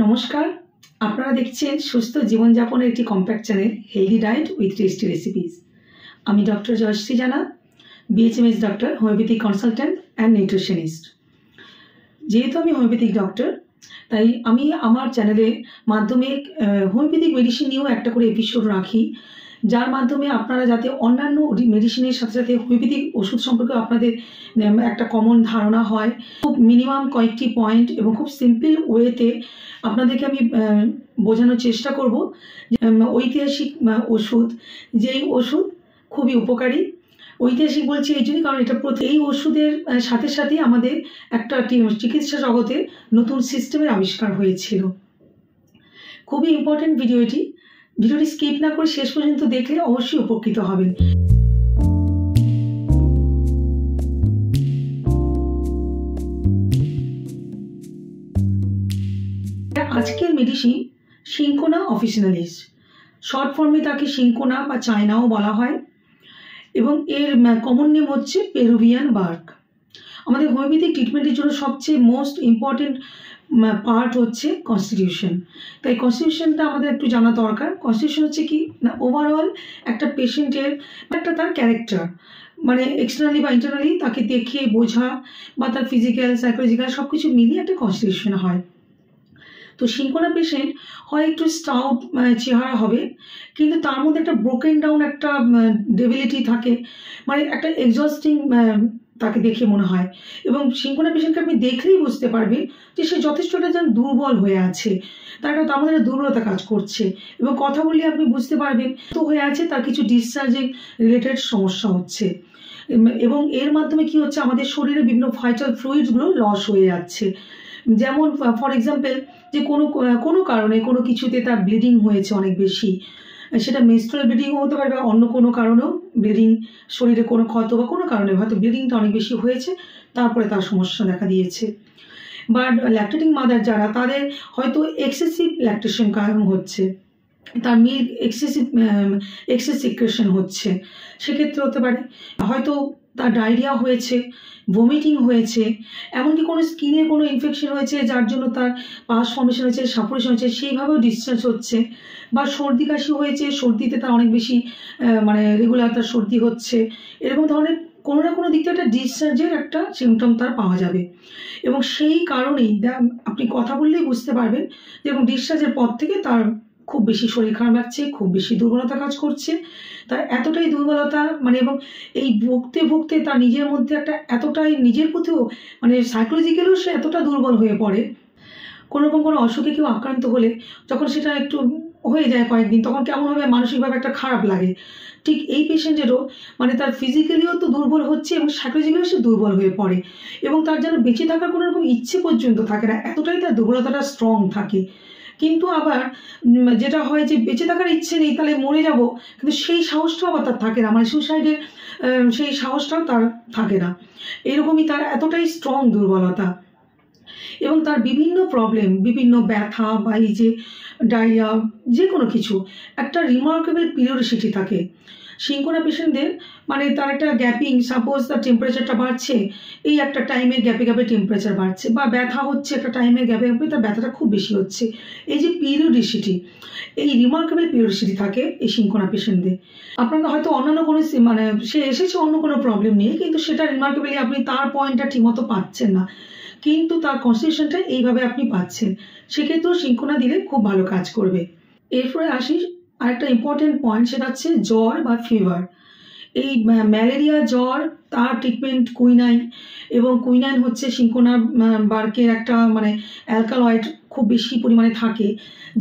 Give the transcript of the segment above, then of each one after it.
নমস্কার, আপনারা দেখছেন সুস্থ জীবনযাপনের একটি compact channel healthy diet with tasty recipes. আমি ডক্টর জয়শ্রী জানা, BHMS doctor, homeopathic consultant and nutritionist. যেহেতু আমি হোমিওপ্যাথিক ডক্টর, তাই আমি আমার চ্যানেলের মাধ্যমে হোমিওপ্যাথিক মেডিসিন নিয়েও একটা করে এপিসোড রাখি, যার মাধ্যমে আপনারা যাতে অন্যান্য মেডিসিনের সাথে সাথে হোমিওপ্যাথিক ওষুধ সম্পর্কে আপনাদের একটা কমন ধারণা হয়। খুব মিনিমাম কয়েকটি পয়েন্ট এবং খুব সিম্পল ওয়েতে আপনাদেরকে আমি বোঝানোর চেষ্টা করব। ঐতিহাসিক ওষুধ, যেই ওষুধ খুবই উপকারী। ঐতিহাসিক বলছি এই জন্যই কারণ এটা এই ওষুধের সাথে সাথে আমাদের একটা চিকিৎসা জগতে নতুন সিস্টেমের আবিষ্কার হয়েছিল। খুবই ইম্পর্টেন্ট ভিডিওটি স্কিপ না করে শেষ পর্যন্ত দেখলে অবশ্যই উপকৃত হবেন। আজকের মেডিসিন সিনকোনা অফিসিনালিস, শর্ট ফর্মে তাকে সিনকোনা বা চায়নাও বলা হয়, এবং এর কমন নেম হচ্ছে পেরুভিয়ান বার্ক। আমাদের হোমিওপ্যাথিক ট্রিটমেন্টের জন্য সবচেয়ে মোস্ট ইম্পর্টেন্ট পার্ট হচ্ছে কনস্টিটিউশন। তাই কনস্টিটিউশনটা আমাদের একটু জানা দরকার। কনস্টিটিউশন হচ্ছে কি না, ওভারঅল একটা পেশেন্টের একটা তার ক্যারেক্টার, মানে এক্সটার্নালি বা ইন্টারনালি তাকে দেখে বোঝা বা তার ফিজিক্যাল সাইকোলজিক্যাল সব কিছু মিলিয়ে একটা কনস্টিটিউশন হয়। তো সিনকোনা পেশেন্ট হয় একটু স্টাউট চেহারা হবে, কিন্তু তার মধ্যে একটা ব্রোকেন ডাউন একটা ডেবিলিটি থাকে, মানে একটা এক্সস্টিং তাকে দেখে মনে হয়। এবং সিনকোনা পেশেন্টকে আপনি দেখলেই বুঝতে পারবেন যে সে যথেষ্টটা যেন দুর্বল হয়ে আছে, তার মধ্যে দুর্বলতা কাজ করছে, এবং কথা বললে আপনি বুঝতে পারবেন তো হয়ে আছে, তার কিছু ডিসচার্জিং রিলেটেড সমস্যা হচ্ছে। এবং এর মাধ্যমে কি হচ্ছে, আমাদের শরীরে বিভিন্ন ভাইটাল ফ্লুইডসগুলো লস হয়ে যাচ্ছে। যেমন ফর এক্সাম্পল, যে কোনো কারণে কোনো কিছুতে তার ব্লিডিং হয়েছে অনেক বেশি, সেটা মেনস্ট্রুয়াল ব্লিডিংও হতে পারে বা অন্য কোনো কারণেও ব্লিডিং, শরীরে কোনো ক্ষত বা কোনো কারণে হয়তো ব্লিডিংটা অনেক বেশি হয়েছে, তারপরে তার সমস্যা দেখা দিয়েছে। বা ল্যাকটেটিং মাদার যারা, তাদের হয়তো এক্সেসিভ ল্যাকটেশন কারণ হচ্ছে, তার মিল্ক এক্সেস সিক্রেশন হচ্ছে, সেক্ষেত্রে হতে পারে। হয়তো তার ডায়রিয়া হয়েছে, ভমিটিং হয়েছে, এমনকি কোনো স্কিনের কোনো ইনফেকশন হয়েছে যার জন্য তার পাস ফর্মেশন হয়েছে, সাপুরেশন হয়েছে, সেইভাবেও ডিসচার্জ হচ্ছে। বা সর্দি কাশি হয়েছে, সর্দিতে তার অনেক বেশি রেগুলার তার সর্দি হচ্ছে, এরকম ধরনের কোনো না কোনো দিক থেকে একটা ডিসচার্জের একটা সিমটম তার পাওয়া যাবে। এবং সেই কারণেই আপনি কথা বললেই বুঝতে পারবেন যে এবং ডিসচার্জের পর থেকে তার খুব বেশি শরীর খারাপ লাগছে, খুব বেশি দুর্বলতা কাজ করছে। তার এতটাই দুর্বলতা, এবং এই ভুগতে ভুগতে তার নিজের মধ্যে একটা এতটাই নিজের প্রতিও সাইকোলজিক্যালিও সে এতটা দুর্বল হয়ে পড়ে। কোনোরকম কোনো অসুখে কেউ আক্রান্ত হলে যখন সেটা একটু হয়ে যায় কয়েকদিন, তখন কেমনভাবে মানসিকভাবে একটা খারাপ লাগে। ঠিক এই পেশেন্টেরও তার ফিজিক্যালিও তো দুর্বল হচ্ছে এবং সাইকোলজিক্যালিও সে দুর্বল হয়ে পড়ে, এবং তার যেন বেঁচে থাকার কোনো রকম ইচ্ছে পর্যন্ত থাকে না, এতটাই তার দুর্বলতাটা স্ট্রং থাকে। কিন্তু আবার যেটা হয় যে বেঁচে থাকার ইচ্ছে নেই, তাহলে মরে যাব, কিন্তু সেই সাহসটাও আবার তার থাকে না, সুসাইডের সেই সাহসটাও তার থাকে না। এরকমই তার এতটাই স্ট্রং দুর্বলতা। এবং তার বিভিন্ন প্রবলেম, বিভিন্ন ব্যথা বা এই যে ডায়রিয়া, যে কোনো কিছু একটা রিমার্কেবল পিরিয়ডিসিটি থাকে। সিনকোনা পেশেন্টদের তার একটা গ্যাপিং, সাপোজ তার টেম্পারেচারটা বাড়ছে, এই একটা টাইমের গ্যাপে গ্যাপে টেম্পারেচার বাড়ছে, বা ব্যথা হচ্ছে একটা টাইমের গ্যাপে গ্যাপে তার ব্যথাটা খুব বেশি হচ্ছে, এই যে পিরিয়ডিসিটি, এই রিমার্কেবল পিরিয়ডিসিটি থাকে এই সিনকোনা পেশেন্টদের। আপনারা হয়তো অন্যান্য কোনো সে এসেছে অন্য কোনো প্রবলেম নিয়ে, কিন্তু সেটা রিমার্কেবলি আপনি তার পয়েন্টটা ঠিকমতো পাচ্ছেন না, কিন্তু তার কনস্টিটিউশনটা এইভাবে আপনি পাচ্ছেন, সেক্ষেত্রেও সিনকোনা দিলে খুব ভালো কাজ করবে। এরপরে আসি আরেকটা ইম্পর্টেন্ট পয়েন্ট, সেটা হচ্ছে জ্বর বা ফিভার। এই ম্যালেরিয়া, জ্বর, তার ট্রিটমেন্ট কুইনাইন, এবং কুইনাইন হচ্ছে সিনকোনা বার্কের একটা অ্যালকালয়েড খুব বেশি পরিমাণে থাকে,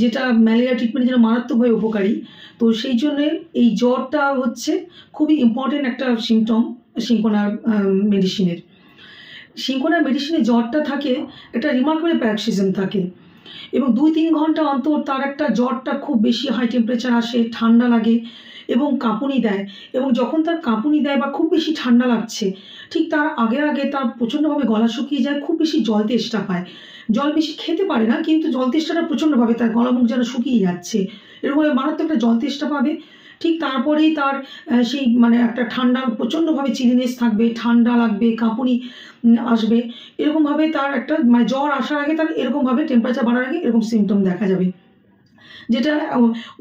যেটা ম্যালেরিয়া ট্রিটমেন্টের জন্য মারাত্মকভাবে উপকারী। তো সেই জন্য এই জ্বরটা হচ্ছে খুবই ইম্পর্টেন্ট একটা সিমটম সিনকোনার মেডিসিনের। সিনকোনার মেডিসিনে জ্বরটা থাকে একটা রিমার্কেবল প্যারক্সিজম থাকে, এবং 2-3 ঘন্টা অন্তর তার একটা জ্বরটা খুব বেশি হাই টেম্পারেচার আসে, ঠান্ডা লাগে এবং কাঁপুনি দেয়। এবং যখন তার কাঁপুনি দেয় বা খুব বেশি ঠান্ডা লাগছে, ঠিক তার আগে আগে তার প্রচণ্ডভাবে গলা শুকিয়ে যায়, খুব বেশি জল তেষ্টা পায়, জল বেশি খেতে পারে না, কিন্তু জল তেষ্টাটা প্রচণ্ডভাবে, তার গলা মুখ যেন শুকিয়ে যাচ্ছে, এরকমভাবে মারাত্মক একটা জল তেষ্টা পাবে, ঠিক তারপরেই তার সেই মানে একটা ঠান্ডা প্রচণ্ডভাবে চিলিনেস থাকবে, ঠান্ডা লাগবে, কাঁপুনি আসবে, এরকমভাবে তার একটা মানে জ্বর আসার আগে তার এরকমভাবে টেম্পারেচার বাড়ার আগে এরকম সিমটম দেখা যাবে, যেটা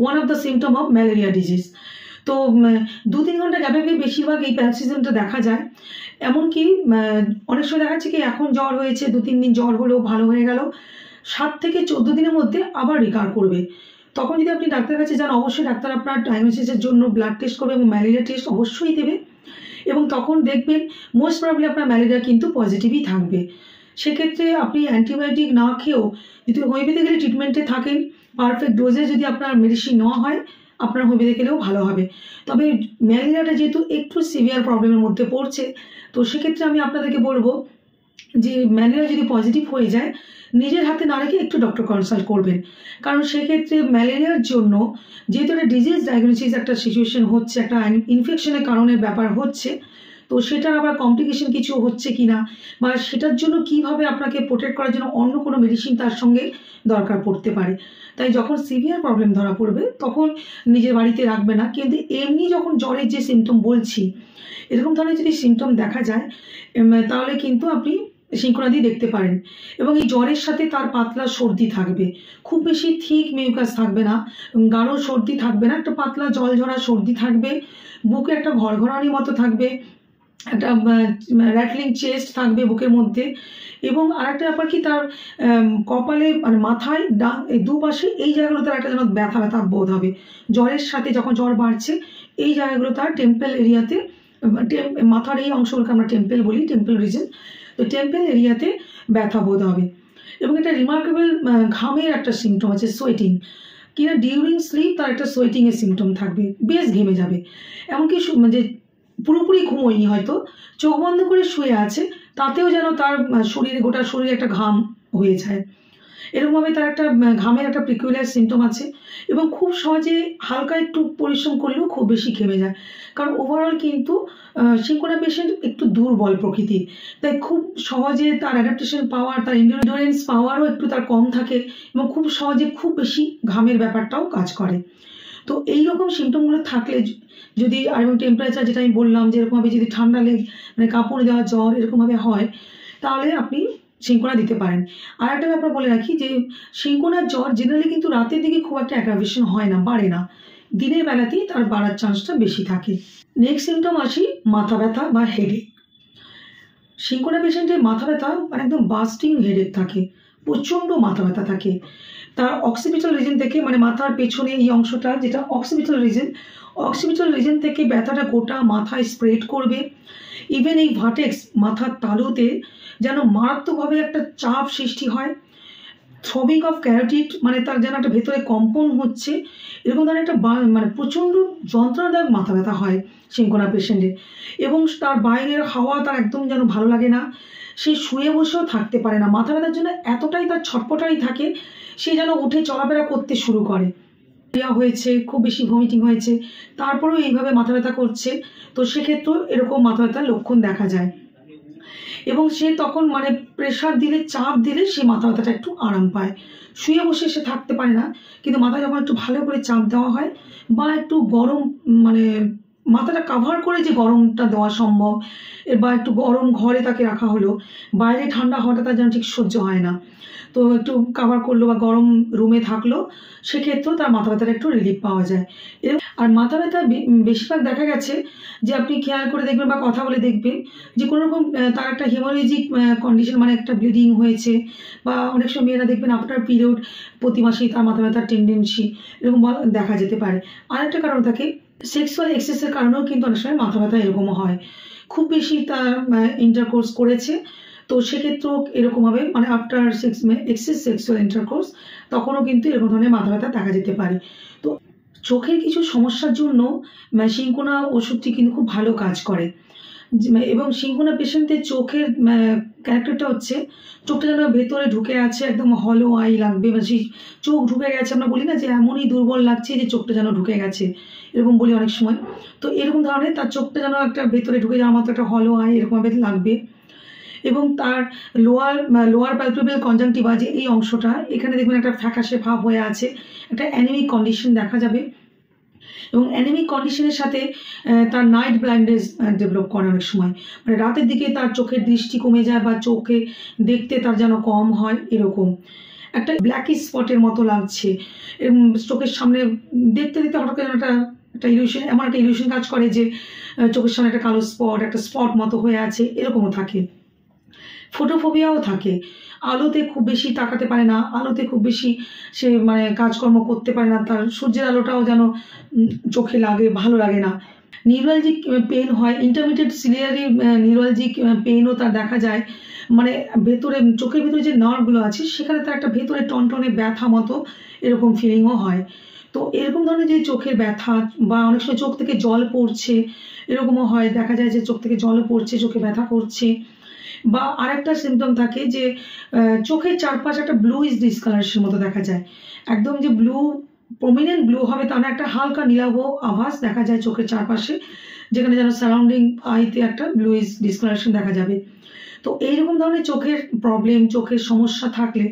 one of the symptom of malaria disease. তো 2-3 ঘন্টা গ্যাপে বেশিরভাগ এই প্যারাক্সিজমটা দেখা যায়। এমনকি অনেক সময় দেখা যাচ্ছে কি এখন জ্বর হয়েছে, 2-3 দিন জ্বর হলো, ভালো হয়ে গেল, 7 থেকে 14 দিনের মধ্যে আবার রিকার করবে। তখন যদি আপনি ডাক্তারের কাছে যান, অবশ্যই ডাক্তার আপনার ডায়াগনোসিসের জন্য ব্লাড টেস্ট করবে এবং ম্যালেরিয়া টেস্ট অবশ্যই দেবে, এবং তখন দেখবেন মোস্ট প্রবাবলি আপনার ম্যালেরিয়া কিন্তু পজিটিভই থাকবে। সেক্ষেত্রে আপনি অ্যান্টিবায়োটিক না খেয়েও যদি হোমিওপ্যাথিক্যালি ট্রিটমেন্টে থাকেন, পারফেক্ট ডোজে যদি আপনার মেডিসিন নেওয়া হয়, আপনার হোমিওপ্যাথি খেলেও ভালো হবে। তবে ম্যালেরিয়াটা যেহেতু একটু সিভিয়ার প্রবলেমের মধ্যে পড়ছে, তো সেক্ষেত্রে আমি আপনাদেরকে বলবো যে ম্যালেরিয়া যদি পজিটিভ হয়ে যায়, নিজের হাতে না রেখে একটু ডক্টর কনসাল্ট করবেন। কারণ সেক্ষেত্রে ম্যালেরিয়ার জন্য যেহেতু একটা ডিজিজ ডায়াগনোসিস একটা সিচুয়েশন হচ্ছে, একটা ইনফেকশনের কারণে ব্যাপার হচ্ছে, তো সেটার আবার কমপ্লিকেশন কিছু হচ্ছে কি না, বা সেটার জন্য কিভাবে আপনাকে প্রোটেক্ট করার জন্য অন্য কোনো মেডিসিন তার সঙ্গে দরকার পড়তে পারে। তাই যখন সিভিয়ার প্রবলেম ধরা পড়বে তখন নিজের বাড়িতে রাখবে না, কিন্তু এমনি যখন জ্বরের যে সিমটম বলছি, এরকম ধরনের যদি সিমটম দেখা যায় তাহলে কিন্তু আপনি সিঙ্কোনা দিয়ে দেখতে পারেন। এবং এই জ্বরের সাথে তার পাতলা সর্দি থাকবে, খুব বেশি থিক মিউকাস থাকবে না, গাঢ় সর্দি থাকবে না, একটা পাতলা জল ঝরা সর্দি থাকবে, বুকে একটা ঘরঘরানির মতো থাকবে, একটা র্যাটলিং চেস্ট থাকবে বুকের মধ্যে, এবং আরেকটা ব্যাপার কি তার কপালে মানে মাথায় দুপাশে এই জায়গাগুলো তার একটা যেন ব্যথা ব্যথা বোধ হবে জ্বরের সাথে, যখন জ্বর বাড়ছে এই জায়গাগুলো তার টেম্পেল এরিয়াতে, মাথার এই অংশগুলোকে আমরা টেম্পেল বলি, টেম্পেল রিজন, তো টেম্পেল এরিয়াতে ব্যথা বোধ হবে। এবং এটা রিমার্কেবল ঘামের একটা সিমটম আছে, সোয়েটিং, কিনা ডিউরিং স্লিপ তার একটা সোয়েটিংয়ের সিমটম থাকবে, বেশ ঘেমে যাবে, এমনকি যে পুরোপুরি ঘুমোয়নি, হয়তো চোখ বন্ধ করে শুয়ে আছে, তাতেও যেন তার শরীরে গোটা শরীরে একটা ঘাম হয়ে যায়, এরকমভাবে তার একটা ঘামের একটা পিকুলিয়ার সিমটম আছে। এবং খুব সহজে হালকা একটু পরিশ্রম করলেও খুব বেশি ঘেমে যায়, কারণ ওভারঅল কিন্তু সিঙ্কোনা পেশেন্ট একটু দুর্বল প্রকৃতির, তাই খুব সহজে তার অ্যাডাপ্টেশন পাওয়ার, তার এন্ডুরেন্স পাওয়ারও একটু তার কম থাকে, এবং খুব সহজে খুব বেশি ঘামের ব্যাপারটাও কাজ করে। তো এইরকম সিমটমগুলো থাকলে যদি, আর এবং টেম্পারেচার যেটা আমি বললাম যে এরকমভাবে যদি ঠান্ডা মানে কাঁপুনি দেওয়া জ্বর এরকমভাবে হয়, তাহলে আপনি সিঙ্কোনা দিতে পারেন। আর একটা ব্যাপার বলে রাখি যে সিঙ্কোনার জ্বর জেনারেলি কিন্তু রাতের দিকে খুব একটা অ্যাগ্রাভেশন হয় না, বাড়ে না, দিনের বেলাতেই তার বাড়ার চান্সটা বেশি থাকে। নেক্সট সিমটম আসি মাথা ব্যথা বা হেডেক। সিঙ্কোনা পেশেন্টের মাথা ব্যথা মানে একদম বাস্টিং হেডেক থাকে, প্রচণ্ড মাথা ব্যথা থাকে, তার অক্সিপিটাল রিজন থেকে, মানে মাথার পেছনে এই অংশটা যেটা অক্সিপিটাল রিজন থেকে ব্যথাটা গোটা মাথায় স্প্রেড করবে। ইভেন এই ভার্টেক্স মাথার তালুতে যেন মারাত্মকভাবে একটা চাপ সৃষ্টি হয়, থ্রবিং অফ ক্যারোটিড, মানে তার যেন একটা ভেতরে কম্পন হচ্ছে, এরকম ধরনের একটা মানে প্রচণ্ড যন্ত্রণাদায়ক মাথা ব্যথা হয় সিঙ্কোনা পেশেন্টের। এবং তার বাইরের হাওয়া তার একদম যেন ভালো লাগে না, সে শুয়ে বসেও থাকতে পারে না, মাথা ব্যথার জন্য এতটাই তার ছটপটাই থাকে, সে যেন উঠে চলাফেরা করতে শুরু করে, হয়েছে খুব বেশি ভমিটিং হয়েছে, তারপরেও এইভাবে মাথা ব্যথা করছে, তো সেক্ষেত্রেও এরকম মাথা ব্যথার লক্ষণ দেখা যায়। এবং সে তখন মানে প্রেশার দিলে, চাপ দিলে সে মাথা ব্যথাটা একটু আরাম পায়, শুয়ে বসে সে থাকতে পারে না, কিন্তু মাথায় যখন একটু ভালো করে চাপ দেওয়া হয় বা একটু গরম মানে মাথাটা কাভার করে যে গরমটা দেওয়া সম্ভব, বা একটু গরম ঘরে তাকে রাখা হলো, বাইরে ঠান্ডা হওয়াটা তার যেন ঠিক সহ্য হয় না, তো একটু কাভার করলো বা গরম রুমে থাকলো, সেক্ষেত্রেও তার মাথা ব্যথাটা একটু রিলিফ পাওয়া যায়। আর মাথা ব্যথা বেশিরভাগ দেখা গেছে যে আপনি খেয়াল করে দেখবেন বা কথা বলে দেখবেন যে কোনো রকম তার একটা হেমোরেজিক কন্ডিশন, মানে একটা ব্লিডিং হয়েছে, বা অনেক সময় মেয়েরা দেখবেন আফটার পিরিয়ড প্রতি মাসেই তার মাথা ব্যথার টেন্ডেন্সি এরকম দেখা যেতে পারে। আরেকটা কারণ থাকে সেক্সুয়াল এক্সেসের কারণেও কিন্তু অনেক সময় মাথা ব্যথা এরকমও হয়, খুব বেশি তার ইন্টারকোর্স করেছে, তো সেক্ষেত্রেও এরকম হবে, মানে আফটার এক্সেস সেক্সুয়াল ইন্টারকোর্স তখনও কিন্তু এরকম ধরনের মাথা ব্যথা দেখা যেতে পারে। তো চোখের কিছু সমস্যার জন্য সিঙ্কোনা ওষুধটি কিন্তু খুব ভালো কাজ করে। এবং সিঙ্কোনা পেশেন্টদের চোখের ক্যারেক্টারটা হচ্ছে চোখটা যেন ভেতরে ঢুকে আছে, একদম হলো আই লাগবে, মানে চোখ ঢুকে গেছে, আমরা বলি না যে এমনই দুর্বল লাগছে যে চোখটা যেন ঢুকে গেছে, এরকম বলি অনেক সময়, তো এরকম ধরনের তার চোখটা যেন একটা ভেতরে ঢুকে যাওয়ার মতো একটা হলো আই এরকমভাবে লাগবে। এবং তার লোয়ার প্যালপেবল কনজাংটিভা যে এই অংশটা, এখানে দেখবেন একটা ফ্যাকাশে ভাব হয়ে আছে, একটা অ্যানিমিক কন্ডিশন দেখা যাবে। এবং অ্যানিমিক কন্ডিশনের সাথে তার নাইট ব্লাইন্ডনেস ডেভেলপ করে অনেক সময়, মানে রাতের দিকে তার চোখের দৃষ্টি কমে যায় বা চোখে দেখতে তার যেন কম হয়, এরকম একটা ব্ল্যাকিশ স্পটের মতো লাগছে, চোখের সামনে দেখতে দেখতে হঠাৎ করে একটা ইলিউশন, এমন একটা ইলিউশন কাজ করে যে চোখের সামনে একটা কালো স্পট, একটা স্পট মতো হয়ে আছে, এরকমও থাকে। ফোটোফোবিয়াও থাকে, আলোতে খুব বেশি তাকাতে পারে না, আলোতে খুব বেশি সে মানে কাজকর্ম করতে পারে না, তার সূর্যের আলোটাও যেন চোখে লাগে, ভালো লাগে না। নিউরালজিক পেন হয়, ইন্টারমিডিয়েট সিলিয়ারি নিউরালজিক পেনও তার দেখা যায়, মানে ভেতরে চোখের ভেতরে যে নার্ভগুলো আছে সেখানে তার একটা ভেতরে টনটনে ব্যথা মতো এরকম ফিলিংও হয়। তো এরকম ধরনের যে চোখের ব্যথা বা অনেক সময় চোখ থেকে জল পড়ছে, এরকমও হয়, দেখা যায় যে চোখ থেকে জলও পড়ছে, চোখে ব্যথা করছে। বা আরেকটা সিমটম থাকে যে চোখের চারপাশে একটা ব্লুইশ ডিসকালারেশন মতো দেখা যায়, একদম যে ব্লু প্রমিনেন্ট ব্লু হবে তা না, একটা হালকা নীলাভ আভাস দেখা যায় চোখের চারপাশে, যেখানে যেন সারাউন্ডিং আইতে একটা ব্লুইশ ডিসকালারেশন দেখা যাবে। তো এইরকম ধরনের চোখের প্রবলেম, চোখের সমস্যা থাকলে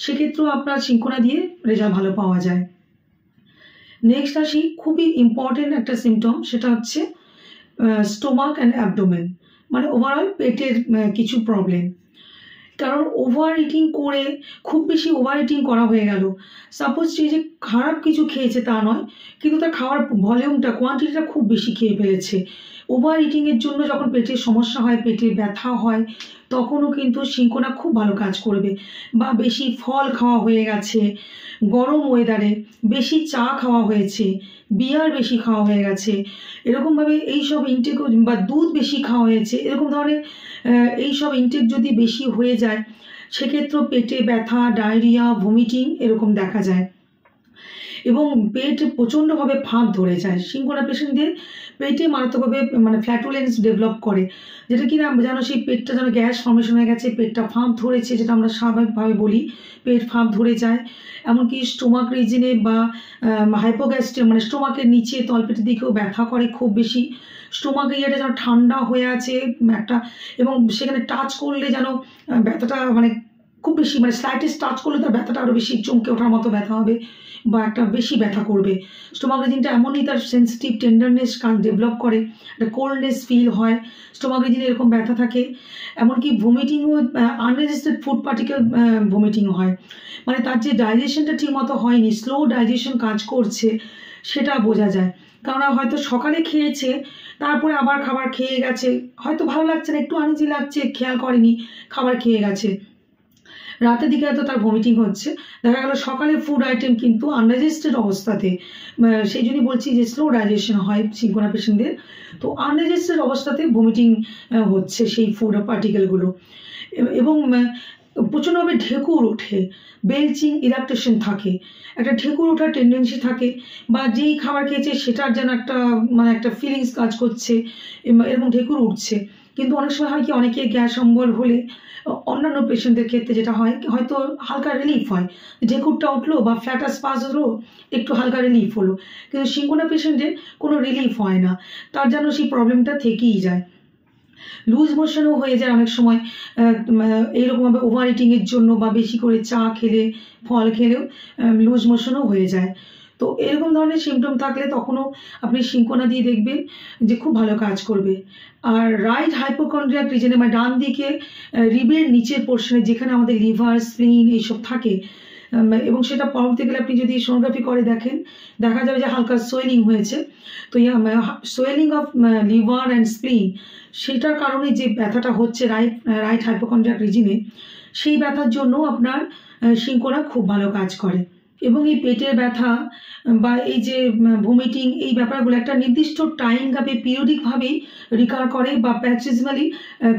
সেক্ষেত্রেও আপনার সিনকোনা দিয়ে রেজাল্ট ভালো পাওয়া যায়। নেক্সট আসি, খুবই ইম্পর্টেন্ট একটা সিমটম, সেটা হচ্ছে স্টোমাক অ্যান্ড অ্যাবডোমেন, মানে ওভারঅল পেটের কিছু প্রবলেম। কারণ ওভার ইটিং করে, খুব বেশি ওভার ইটিং করা হয়ে গেল, সাপোজ সে যে খারাপ কিছু খেয়েছে তা নয়, কিন্তু তার খাওয়ার ভলিউমটা, কোয়ান্টিটিটা খুব বেশি খেয়ে ফেলেছে, ওভার ইটিংয়ের জন্য যখন পেটের সমস্যা হয়, পেটে ব্যথা হয়, তখনও কিন্তু সিনকোনা খুব ভালো কাজ করবে। বা বেশি ফল খাওয়া হয়ে গেছে, গরম ওয়েদারে বেশি চা খাওয়া হয়েছে, বিয়ার বেশি খাওয়া হয়ে গেছে, এরকমভাবে এইসব ইনটেক, বা দুধ বেশি খাওয়া হয়েছে, এরকম ধরনের এইসব ইনটেক যদি বেশি হয়ে যায়, সেক্ষেত্রেও পেটে ব্যথা, ডায়রিয়া, ভমিটিং এরকম দেখা যায়। এবং পেট প্রচণ্ডভাবে ফাঁক ধরে যায়, সিনকোনা পেশেন্টদের পেটে মারাত্মকভাবে মানে ফ্ল্যাটুলেন্স ডেভেলপ করে, যেটা কিনা যেন সেই পেটটা যেন গ্যাস ফর্মেশন হয়ে গেছে, পেটটা ফাঁক ধরেছে, যেটা আমরা স্বাভাবিকভাবে বলি পেট ফাঁক ধরে যায়। এমনকি স্টোমাক রিজনে বা হাইপোগ্যাস্ট্রিয়া, মানে স্টোমাকের নিচে তলপেটের দিকেও ব্যথা করে খুব বেশি, স্টোমাক এরিয়াটা যেন ঠান্ডা হয়ে আছে একটা, এবং সেখানে টাচ করলে যেন ব্যথাটা মানে খুব বেশি, মানে স্লাইটেস্ট টাচ করলে তার ব্যথাটা আরও বেশি চমকে ওঠার মতো ব্যথা হবে বা একটা বেশি ব্যথা করবে। স্টোমাক রিজিনটা এমনই তার সেন্সিটিভ টেন্ডারনেস ডেভেলপ করে, একটা কোল্ডনেস ফিল হয়, স্টোমাক রিজিনে এরকম ব্যথা থাকে। এমনকি ভমিটিংও, আনরেজিস্টার্ড ফুড পার্টিকেল ভমিটিংও হয়, মানে তার যে ডাইজেশনটা ঠিক মতো হয়নি, স্লো ডাইজেশন কাজ করছে সেটা বোঝা যায়। কারণ হয়তো সকালে খেয়েছে, তারপরে আবার খাবার খেয়ে গেছে, হয়তো ভালো লাগছে না, একটু আনইজি লাগছে, খেয়াল করেনি, খাবার খেয়ে গেছে, রাতের দিকে হয়তো তার ভমিটিং হচ্ছে, দেখা গেল সকালে ফুড আইটেম কিন্তু আনডাইজেস্টেড অবস্থাতে, সেই জন্যই বলছি যে স্লো ডাইজেশন হয় সিনকোনা পেশেন্টদের, তো আনডাইজেস্টেড অবস্থাতে ভমিটিং হচ্ছে সেই ফুড পার্টিকেলগুলো, এবং প্রচণ্ডভাবে ঢেকুর ওঠে, বেলচিং, ইরাকটেশন থাকে, একটা ঢেকুর ওঠার টেন্ডেন্সি থাকে, বা যেই খাবার খেয়েছে সেটার যেন একটা মানে একটা ফিলিংস কাজ করছে, এরকম ঢেকুর উঠছে। কিন্তু অনেক সময় হয় কি, অনেকে গ্যাস অম্বল হলে অন্যান্য পেশেন্টদের ক্ষেত্রে যেটা হয়, হয়তো হালকা রিলিফ হয়, ঢেকুরটা উঠলো বা ফ্ল্যাটাস পাস হলো, একটু হালকা রিলিফ হলো, কিন্তু সিনকোনা পেশেন্টের কোনো রিলিফ হয় না, তার যেন সেই প্রবলেমটা থেকেই যায়। লুজ মোশনও হয়ে যায় অনেক সময় এইরকমভাবে ওভার ইটিংয়ের জন্য, বা বেশি করে চা খেলে, ফল খেলেও লুজ মোশনও হয়ে যায়। তো এরকম ধরনের সিমটম থাকলে তখনও আপনি সিনকোনা দিয়ে দেখবেন যে খুব ভালো কাজ করবে। আর রাইট হাইপোকন্ড্রিয়াক রিজনে, মানে ডান দিকে রিবের নিচের পোর্শনে, যেখানে আমাদের লিভার, স্প্লিন এইসব থাকে, এবং সেটা পরবর্তীকালে আপনি যদি সোনোগ্রাফি করে দেখেন, দেখা যাবে যে হালকা সোয়েলিং হয়েছে। তো সোয়েলিং অফ লিভার অ্যান্ড স্প্লিন, সেটার কারণে যে ব্যথাটা হচ্ছে রাইট হাইপোকন্ড্রিয়াক রিজনে, সেই ব্যথার জন্য আপনার সিনকোনা খুব ভালো কাজ করে। এবং এই পেটের ব্যথা বা এই যে ভমিটিং, এই ব্যাপারগুলো একটা নির্দিষ্ট টাইম গ্যাপে পিরিয়ডিকভাবেই রিকার করে, বা প্যারক্সিজমালি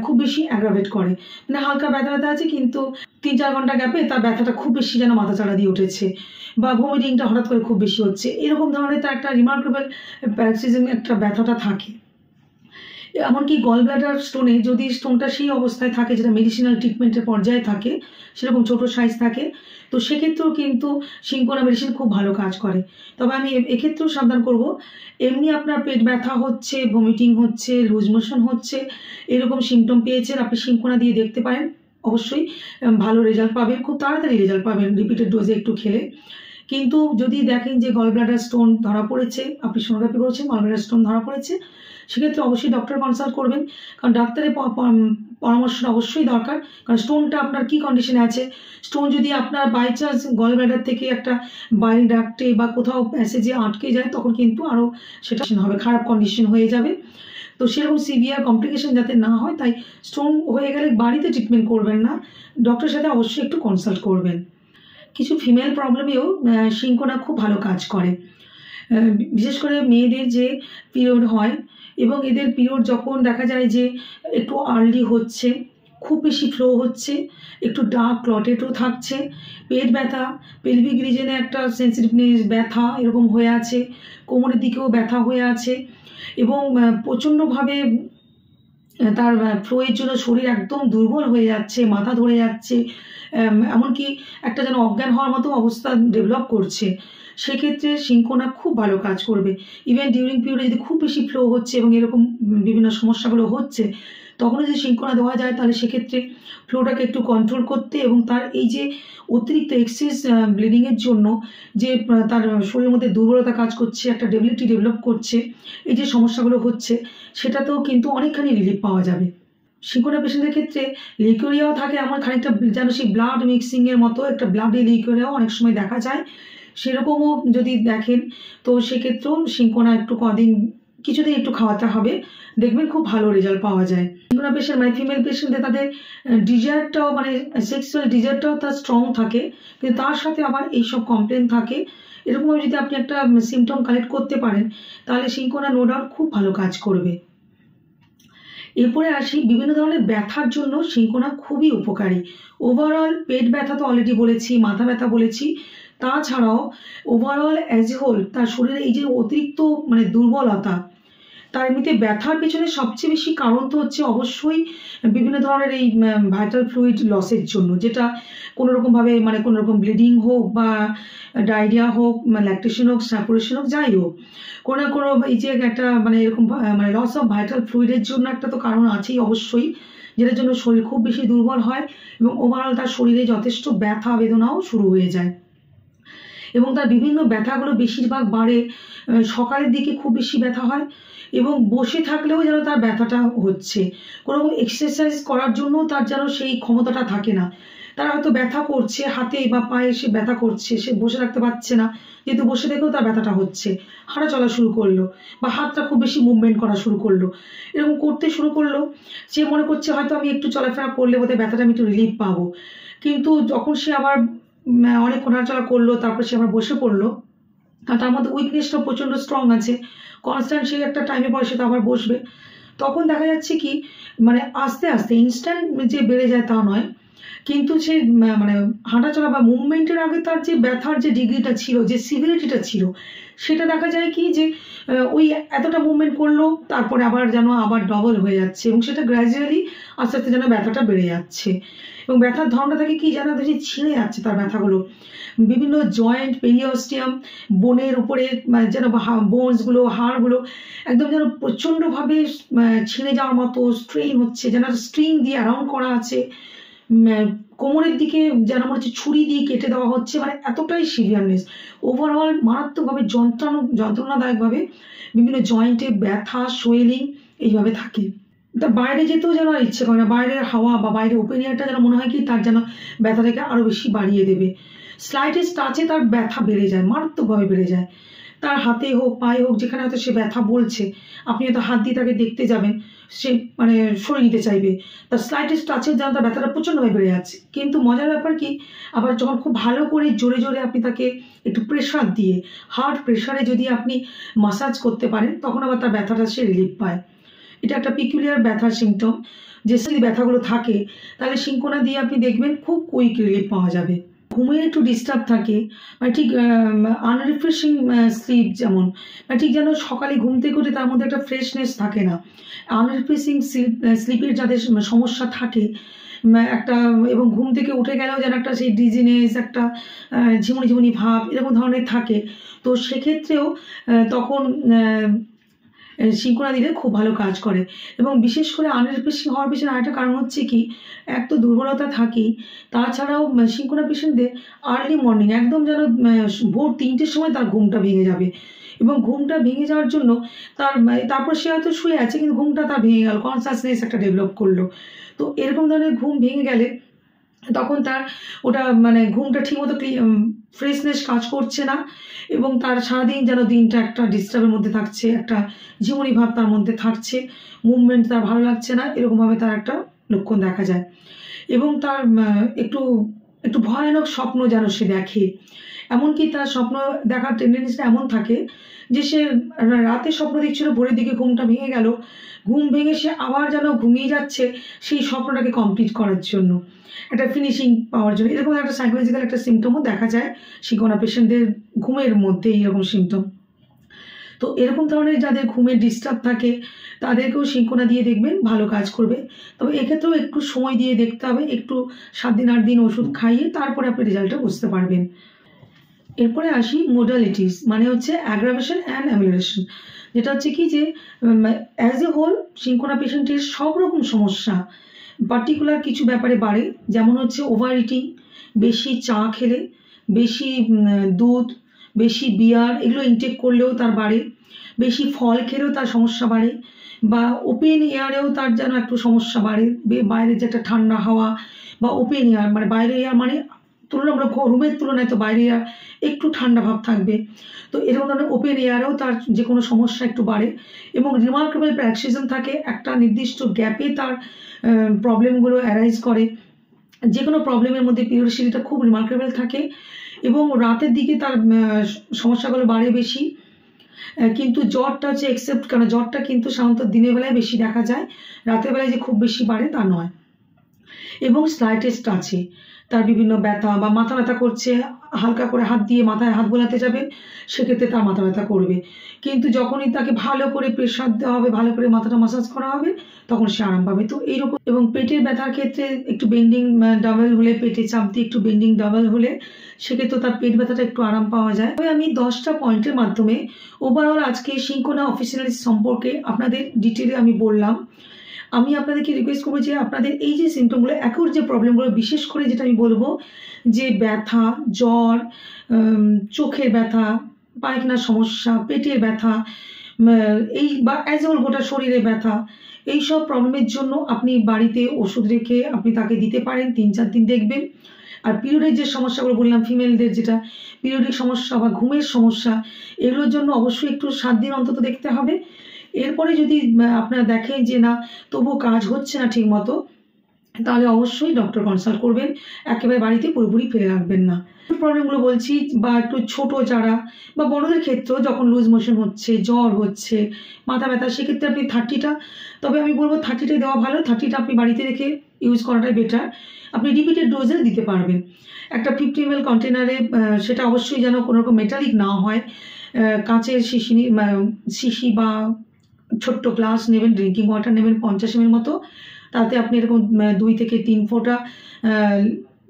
খুব বেশি অ্যাগ্রাভেট করে, মানে হালকা ব্যথা আছে কিন্তু 3-4 ঘন্টা গ্যাপে তার ব্যথাটা খুব বেশি যেন মাথাচাড়া দিয়ে উঠেছে, বা ভমিটিংটা হঠাৎ করে খুব বেশি হচ্ছে, এরকম ধরনের তার একটা রিমার্কেবল প্যারক্সিজম একটা ব্যথাটা থাকে। এমনকি গল ব্লাডার স্টোনে, যদি স্টোনটা সেই অবস্থায় থাকে যেটা মেডিসিনাল ট্রিটমেন্টের পর্যায়ে থাকে, সেরকম ছোট সাইজ থাকে, তো সেক্ষেত্রেও কিন্তু সিনকোনা মেডিসিন খুব ভালো কাজ করে। তবে আমি এক্ষেত্রেও সাবধান করব, এমনি আপনার পেট ব্যথা হচ্ছে, ভমিটিং হচ্ছে, লুজ মোশন হচ্ছে, এরকম সিমটম পেয়েছেন, আপনি সিনকোনা দিয়ে দেখতে পারেন, অবশ্যই ভালো রেজাল্ট পাবেন, খুব তাড়াতাড়ি রেজাল্ট পাবেন রিপিটেড ডোজে একটু খেলে। কিন্তু যদি দেখেন যে গল ব্লাডার স্টোন ধরা পড়েছে, আপনি সোনোগ্রাফি করেছেন, গল ব্লাডার স্টোন ধরা পড়েছে, সেক্ষেত্রে অবশ্যই ডক্টর কনসাল্ট করবেন, কারণ ডাক্তারের পরামর্শটা অবশ্যই দরকার। কারণ স্টোনটা আপনার কী কন্ডিশনে আছে, স্টোন যদি আপনার বাই চান্স গল ব্লাডার থেকে একটা বাইল ডাক্টে বা কোথাও প্যাসেজে আটকে যায়, তখন কিন্তু আরও সেটা হবে, খারাপ কন্ডিশন হয়ে যাবে। তো সেরকম সিভিয়ার কমপ্লিকেশন যাতে না হয়, তাই স্টোন হয়ে গেলে বাড়িতে ট্রিটমেন্ট করবেন না, ডক্টরের সাথে অবশ্যই একটু কনসাল্ট করবেন। কিছু ফিমেল প্রবলেমেও সিনকোনা খুব ভালো কাজ করে, বিশেষ করে মেয়েদের যে পিরিয়ড হয় এবং এদের পিরিয়ড যখন দেখা যায় যে একটু আর্লি হচ্ছে, খুব বেশি ফ্লো হচ্ছে, একটু ডার্ক ক্লটেডও থাকছে, পেট ব্যথা, পেলভিক রিজনে একটা সেন্সিটিভনেস ব্যথা এরকম হয়ে আছে, কোমরের দিকেও ব্যথা হয়ে আছে এবং প্রচণ্ডভাবে তার ফ্লোয়ের জন্য শরীর একদম দুর্বল হয়ে যাচ্ছে, মাথা ধরে যাচ্ছে, এমনকি একটা যেন অজ্ঞান হওয়ার মতো অবস্থা ডেভেলপ করছে, সেক্ষেত্রে সিনকোনা খুব ভালো কাজ করবে। ইভেন ডিউরিং পিরিয়ডে যদি খুব বেশি ফ্লো হচ্ছে এবং এরকম বিভিন্ন সমস্যাগুলো হচ্ছে, তখন যদি সিনকোনা দেওয়া যায়, তাহলে সেক্ষেত্রে ফ্লোটাকে একটু কন্ট্রোল করতে এবং তার এই যে অতিরিক্ত এক্সেস ব্লিডিংয়ের জন্য যে তার শরীরের মধ্যে দুর্বলতা কাজ করছে, একটা ডেবিলিটি ডেভেলপ করছে, এই যে সমস্যাগুলো হচ্ছে, সেটাতেও কিন্তু অনেকখানি রিলিফ পাওয়া যাবে। সিনকোনা পেশেন্টের ক্ষেত্রে লিকোরিয়াও থাকে, এমন খানিকটা যেন সেই ব্লাড মিক্সিংয়ের মতো একটা ব্লাডি লিকোরিয়াও অনেক সময় দেখা যায়, সেরকমও যদি দেখেন তো সেক্ষেত্রেও সিনকোনা একটু কিছুদিন একটু খাওয়াতে হবে, দেখবেন খুব ভালো রেজাল্ট পাওয়া যায়। সিনকোনা পেশেন্ট মানে ফিমেল পেশেন্টদের তাদের ডিজায়ারটাও মানে সেক্সুয়াল ডিজায়ারটাও তার স্ট্রং থাকে, কিন্তু তার সাথে আবার এইসব কমপ্লেন থাকে। এরকমভাবে যদি আপনি একটা সিমটম কালেক্ট করতে পারেন, তাহলে সিনকোনা নো ডাউট খুব ভালো কাজ করবে। এরপরে আসি বিভিন্ন ধরনের ব্যথার জন্য সিনকোনা খুবই উপকারী। ওভারঅল পেট ব্যথা তো অলরেডি বলেছি, মাথা ব্যথা বলেছি, তাছাড়াও ওভারঅল অ্যাজ এ হোল তার শরীরে এই যে অতিরিক্ত মানে দুর্বলতা, তার এমনিতে ব্যথার পেছনে সবচেয়ে বেশি কারণ তো হচ্ছে অবশ্যই বিভিন্ন ধরনের এই ভাইটাল ফ্লুইড লসের জন্য, যেটা কোনোরকমভাবে মানে কোনোরকম ব্লিডিং হোক বা ডায়রিয়া হোক, ল্যাকটেশন হোক, স্যাপুরেশন হোক, যাই হোক, কোনো না কোনো এই যে একটা মানে এরকম মানে লস অফ ভাইটাল ফ্লুইডের জন্য একটা তো কারণ আছেই অবশ্যই, যেটার জন্য শরীর খুব বেশি দুর্বল হয় এবং ওভারঅল তার শরীরে যথেষ্ট ব্যথা বেদনাও শুরু হয়ে যায় এবং তার বিভিন্ন ব্যথাগুলো বেশিরভাগ বাড়ে সকালের দিকে, খুব বেশি ব্যথা হয় এবং বসে থাকলেও যেন তার ব্যথাটা হচ্ছে, কোনো এক্সারসাইজ করার জন্য তার যেন সেই ক্ষমতাটা থাকে না, তার হয়তো ব্যথা করছে হাতে বা পায়ে, সে ব্যথা করছে, সে বসে রাখতে পারছে না, যেহেতু বসে থেকেও তার ব্যথাটা হচ্ছে, হাঁটা চলা শুরু করলো বা হাতটা খুব বেশি মুভমেন্ট করা শুরু করলো, এরকম করতে শুরু করলো, সে মনে করছে হয়তো আমি একটু চলাফেরা করলে বোধহয় ব্যথাটা আমি একটু রিলিফ পাবো, কিন্তু যখন সে আবার অনেক হাঁটাচলা করলো, তারপর সে আবার বসে পড়লো, আর তার মধ্যে উইকনেসটা প্রচণ্ড স্ট্রং আছে, কনস্ট্যান্ট সে একটা টাইমে পরে সে তো আবার বসবে, তখন দেখা যাচ্ছে কি মানে আস্তে আস্তে ইনস্ট্যান্ট যে বেড়ে যায় তা নয়, কিন্তু সে মানে হাঁটাচলা বা মুভমেন্টের আগে তার যে ব্যথার যে ডিগ্রিটা ছিল, যে সিভিরিটিটা ছিল, সেটা দেখা যায় কি যে ওই এতটা মুভমেন্ট করলো, তারপরে আবার যেন আবার ডবল হয়ে যাচ্ছে এবং সেটা গ্র্যাজুয়ালি আস্তে আস্তে যেন ব্যথাটা বেড়ে যাচ্ছে এবং ব্যথার ধরনটা থাকে কি যেন দেখি ছিঁড়ে যাচ্ছে তার ব্যথাগুলো, বিভিন্ন জয়েন্ট, পেরিওস্টিয়াম, বোনের উপরে যেন বোনসগুলো, হাড়গুলো একদম যেন প্রচণ্ডভাবে ছিঁড়ে যাওয়ার মতো স্ট্রেইন হচ্ছে, যেন স্ট্রিং দিয়ে অ্যারাউন্ড করা আছে, কোমরের দিকে যেন মনে হচ্ছে ছুরি দিয়ে কেটে দেওয়া হচ্ছে, মানে এতটাই সিভিয়ারনেস, ওভারঅল মারাত্মকভাবে যন্ত্রণাদায়কভাবে বিভিন্ন জয়েন্টে ব্যথা, সোয়েলিং এইভাবে থাকে। তা বাইরে যেতেও যেন আর ইচ্ছে করে না, বাইরের হাওয়া বা বাইরের ওপেন এয়ারটা যেন মনে হয় কি তার যেন ব্যথাটাকে আরও বেশি বাড়িয়ে দেবে, স্লাইটেস্ট টাচে তার ব্যথা বেড়ে যায়, মারাত্মকভাবে বেড়ে যায়, তার হাতে হোক পায়ে হোক যেখানে হয়তো সে ব্যথা বলছে, আপনি হয়তো হাত দিয়ে তাকে দেখতে যাবেন, সে মানে সরিয়ে নিতে চাইবে, তার স্লাইটেস্ট টাচের যেন তার ব্যথাটা প্রচণ্ডভাবে বেড়ে যাচ্ছে। কিন্তু মজার ব্যাপার কি, আবার যখন খুব ভালো করে জোরে জোরে আপনি তাকে একটু প্রেশার দিয়ে, হার্ট প্রেশারে যদি আপনি মাসাজ করতে পারেন, তখন আবার তার ব্যথাটা সে রিলিফ পায়। এটা একটা পিকুলিয়ার ব্যথার সিমটম, যে যদি ব্যথাগুলো থাকে তাহলে সিনকোনা দিয়ে আপনি দেখবেন খুব কুইক রিলিফ পাওয়া যাবে। ঘুমের একটু ডিস্টার্ব থাকে, মানে ঠিক আনরিফ্রেশিং স্লিপ, যেমন ঠিক যেন সকালে ঘুম থেকে উঠে তার মধ্যে একটা ফ্রেশনেস থাকে না, আনরিফ্রেশিং স্লিপের যাদের সমস্যা থাকে একটা, এবং ঘুম থেকে উঠে গেলেও যেন একটা সেই ডিজিনেস, একটা ঝিমুনি ঝিমুনি ভাব এরকম ধরনের থাকে, তো সেক্ষেত্রেও তখন সিঙ্কোনা দিলে খুব ভালো কাজ করে। এবং বিশেষ করে আনরিফ্রেশিং হওয়ার পেছনে আরেকটা কারণ হচ্ছে কি, এক তো দুর্বলতা থাকেই, তাছাড়াও সিঙ্কোনা পেশেন্টদের আর্লি মর্নিং একদম যেন ভোর 3টের সময় তার ঘুমটা ভেঙে যাবে, এবং ঘুমটা ভেঙে যাওয়ার জন্য তারপর সে হয়তো শুয়ে আছে কিন্তু ঘুমটা তার ভেঙে গেল, কনসাসনেস একটা ডেভেলপ করলো। তো এরকম ধরনের ঘুম ভেঙে গেলে তখন তার ওটা ঘুমটা ঠিকমতো ফ্রেশনেস কাজ করছে না, এবং তার সারাদিন যেন দিনটা একটা ডিস্টার্বের মধ্যে থাকছে, একটা জীবনী ভাব তার মধ্যে থাকছে, মুভমেন্ট তার ভালো লাগছে না, এরকমভাবে তার একটা লক্ষণ দেখা যায়। এবং তার একটু একটু ভয়ানক স্বপ্ন যেন সে দেখে, এমনকি তার স্বপ্ন দেখার টেন্ডেন্সিটা এমন থাকে যে সে রাতে স্বপ্ন দেখছিল, ভোরের দিকে ঘুমটা ভেঙে গেল, ঘুম ভেঙে সে আবার যেন ঘুমিয়ে যাচ্ছে সেই স্বপ্নটাকে কমপ্লিট করার জন্য, একটা ফিনিশিং পাওয়ার জন্য। এরকম একটা সাইকোলজিক্যাল একটা সিমটমও দেখা যায় সিঙ্কোনা পেশেন্টদের ঘুমের মধ্যে, এইরকম সিমটম। তো এরকম ধরনের যাদের ঘুমের ডিস্টার্ব থাকে তাদেরকেও সিঙ্কোনা দিয়ে দেখবেন ভালো কাজ করবে। তবে এক্ষেত্রেও একটু সময় দিয়ে দেখতে হবে, একটু 7 দিন 8 দিন ওষুধ খাইয়ে তারপরে আপনি রেজাল্টটা বুঝতে পারবেন। এরপরে আসি মোডালিটিস, মানে হচ্ছে অ্যাগ্রাভেশন অ্যান্ড অ্যামিলিয়েশন, যেটা হচ্ছে কি যে অ্যাজ এ হোল সিঙ্কোনা পেশেন্টের সব রকম সমস্যা পার্টিকুলার কিছু ব্যাপারে বাড়ে, যেমন হচ্ছে ওভার ইটিং, বেশি চা খেলে, বেশি দুধ, বেশি বিয়ার এগুলো ইনটেক করলেও তার বাড়ে, বেশি ফল খেলেও তার সমস্যা বাড়ে, বা ওপেন এয়ারেও তার যেন একটু সমস্যা বাড়ে, বাইরে যে একটা ঠান্ডা হাওয়া বা ওপেন এয়ার, বাইরে এয়ার তুলনামূলক রুমের তুলনায় তো বাইরে এয়ার একটু ঠান্ডা ভাব থাকবে, তো এরকম ধরনের ওপেন এয়ারেও তার যে কোনো সমস্যা একটু বাড়ে। এবং রিমার্কেবল প্যারাক্সিজম থাকে, একটা নির্দিষ্ট গ্যাপে তার প্রবলেমগুলো অ্যারাইজ করে, যে কোনো প্রবলেমের মধ্যে পিরিয়ডিসিটিটা খুব রিমার্কেবল থাকে, এবং রাতের দিকে তার সমস্যাগুলো বাড়ে বেশি। কিন্তু জ্বরটা হচ্ছে এক্সেপ্ট, কারণ জ্বরটা কিন্তু সাধারণত দিনের বেলায় বেশি দেখা যায়, রাতের বেলায় যে খুব বেশি বাড়ে তা নয়। এবং স্লাইটেস্ট আছে, তার বিভিন্ন ব্যথা বা মাথা ব্যথা করছে, হালকা করে হাত দিয়ে মাথায় হাত বোলাতে যাবেন, সেক্ষেত্রে তার মাথা ব্যথা করবে, কিন্তু যখনই তাকে ভালো করে প্রেশার দেওয়া হবে, ভালো করে মাথাটা মাসাজ করা হবে, তখন সে আরাম পাবে। তো এইরকম। এবং পেটের ব্যথার ক্ষেত্রে একটু বেন্ডিং ডাবল হলে, পেটে চাপ দিয়ে একটু বেন্ডিং ডাবল হলে সেক্ষেত্রে তার পেট ব্যথাটা একটু আরাম পাওয়া যায়। তবে আমি 10টা পয়েন্টের মাধ্যমে ওভারঅল আজকে সিঙ্কোনা অফিসিনালিস সম্পর্কে আপনাদের ডিটেলে আমি বললাম। আমি আপনাদেরকে রিকোয়েস্ট করবো যে আপনাদের এই যে সিমটমগুলো, অ্যাকুট যে প্রবলেমগুলো, বিশেষ করে যেটা আমি বলবো যে ব্যথা, জ্বর, চোখের ব্যথা, পায়খানার সমস্যা, পেটের ব্যথা, এই বা অ্যাজ অল গোটা শরীরে ব্যথা, এইসব প্রবলেমের জন্য আপনি বাড়িতে ওষুধ রেখে আপনি তাকে দিতে পারেন, 3-4 দিন দেখবেন। আর পিরিয়ডের যে সমস্যাগুলো বললাম, ফিমেলদের যেটা পিরিয়ডিক সমস্যা বা ঘুমের সমস্যা, এগুলোর জন্য অবশ্যই একটু 7 দিন অন্তত দেখতে হবে। এরপরে যদি আপনারা দেখেন যে না তবুও কাজ হচ্ছে না ঠিক মতো, তাহলে অবশ্যই ডক্টর কনসাল্ট করবেন, একেবারে বাড়িতে পুরোপুরি ফেলে রাখবেন না। প্রবলেমগুলো বলছি, বা একটু ছোট যারা বা বড়দের ক্ষেত্রেও যখন লুজ মোশন হচ্ছে, জ্বর হচ্ছে, মাথা ব্যথা, সেক্ষেত্রে আপনি 30টা, তবে আমি বলবো 30টাই দেওয়া ভালো, 30টা আপনি বাড়িতে রেখে ইউজ করাটাই বেটার। আপনি রিপিটেড ডোজে দিতে পারবেন। একটা 50 ml কন্টেনারে, সেটা অবশ্যই যেন কোনো রকম মেটালিক না হয়, কাঁচের শিশি বা ছোট্ট গ্লাস নেবেন, ড্রিঙ্কিং ওয়াটার নেবেন 50 ml মতো, তাতে আপনি এরকম 2 থেকে 3 ফোঁটা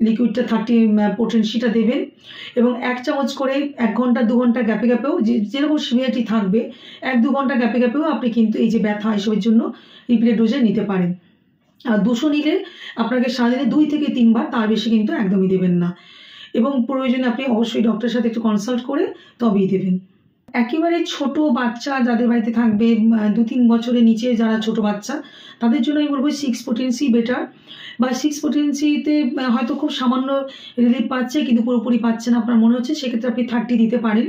লিকুইডটা 30 পোটেন্সিটা দেবেন, এবং 1 চামচ করে 1 ঘন্টা 2 ঘন্টা গ্যাপে গ্যাপেও, যেরকম সিভিয়ারিটি থাকবে 1-2 ঘন্টা গ্যাপে গ্যাপেও আপনি কিন্তু এই যে ব্যথা এসবের জন্য রিপিটেড ডোজে নিতে পারেন। আর 200 নিলে আপনাকে সারাদিনে 2 থেকে 3 বার, তার বেশি কিন্তু একদমই দেবেন না, এবং প্রয়োজনে আপনি অবশ্যই ডক্টরের সাথে একটু কনসাল্ট করে তবেই দেবেন। একেবারে ছোট বাচ্চা যাদের বাড়িতে থাকবে, 2-3 বছরের নিচে যারা ছোট বাচ্চা, তাদের জন্য আমি বলবো 6 পোটেন্সি বেটার, বা 6 পোটেন্সিতে হয়তো খুব সামান্য রিলিফ পাচ্ছে কিন্তু পুরোপুরি পাচ্ছে না আপনার মনে হচ্ছে, সেক্ষেত্রে আপনি 30 দিতে পারেন।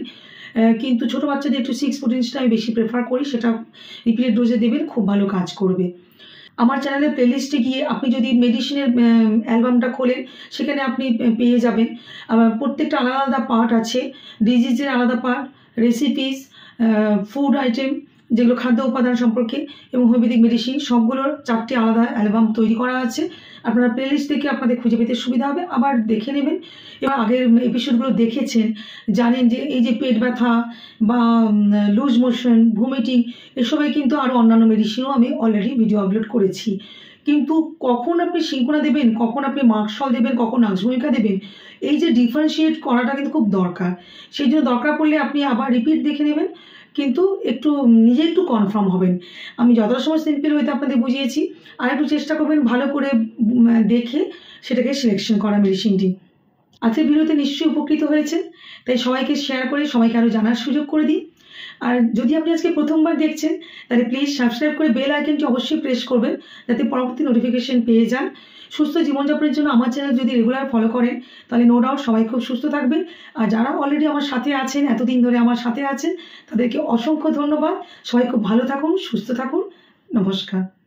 কিন্তু ছোট বাচ্চাদের একটু 6 পোটেন্সিটা আমি বেশি প্রেফার করি, সেটা রিপিটেড ডোজে দেবেন, খুব ভালো কাজ করবে। আমার চ্যানেলের প্লেলিস্টে গিয়ে আপনি যদি মেডিসিনের অ্যালবামটা খোলেন, সেখানে আপনি পেয়ে যাবেন প্রত্যেকটা আলাদা আলাদা পার্ট আছে, ডিজিজের আলাদা পার্ট, রেসিপিস, ফুড আইটেম যেগুলো খাদ্য উপাদান সম্পর্কে, এবং হোমিওপ্যাথিক মেডিসিন, সবগুলোর 4টি আলাদা অ্যালবাম তৈরি করা আছে। আপনারা প্লেলিস্ট থেকে আপনাদের খুঁজে পেতে সুবিধা হবে, আবার দেখে নেবেন। এবার আগের এপিসোডগুলো দেখেছেন, জানেন যে এই যে পেট ব্যথা বা লুজ মোশন, ভমিটিং, এসবে কিন্তু আরও অন্যান্য মেডিসিনও আমি অলরেডি ভিডিও আপলোড করেছি। কিন্তু কখন আপনি সিঙ্কোনা দেবেন, কখন আপনি মার্কসল দেবেন, কখন নাক্সভূমিকা দেবেন, এই যে ডিফারেন্সিয়েট করাটা কিন্তু খুব দরকার। সেই জন্য দরকার পড়লে আপনি আবার রিপিট দেখে নেবেন, কিন্তু একটু নিজে একটু কনফার্ম হবেন। আমি যতটা সময় সিম্পল ওয়েতে আপনাদের বুঝিয়েছি, আর একটু চেষ্টা করবেন ভালো করে দেখে সেটাকে সিলেকশন করা মেডিসিনটি। আজকের ভিডিওতে নিশ্চয়ই উপকৃত হয়েছেন, তাই সবাইকে শেয়ার করে সবাইকে আরও জানার সুযোগ করে দিন। আর যদি আপনি আজকে প্রথমবার দেখছেন তাহলে প্লিজ সাবস্ক্রাইব করে বেল আইকনটি অবশ্যই প্রেস করবেন, যাতে পরবর্তী নোটিফিকেশন পেয়ে যান। সুস্থ জীবনযাপনের জন্য আমার চ্যানেল যদি রেগুলার ফলো করেন তাহলে নো ডাউট সবাই খুব সুস্থ থাকবেন। আর যারা অলরেডি আমার সাথে আছেন, এতদিন ধরে আমার সাথে আছেন, তাদেরকে অসংখ্য ধন্যবাদ। সবাই খুব ভালো থাকুন, সুস্থ থাকুন। নমস্কার।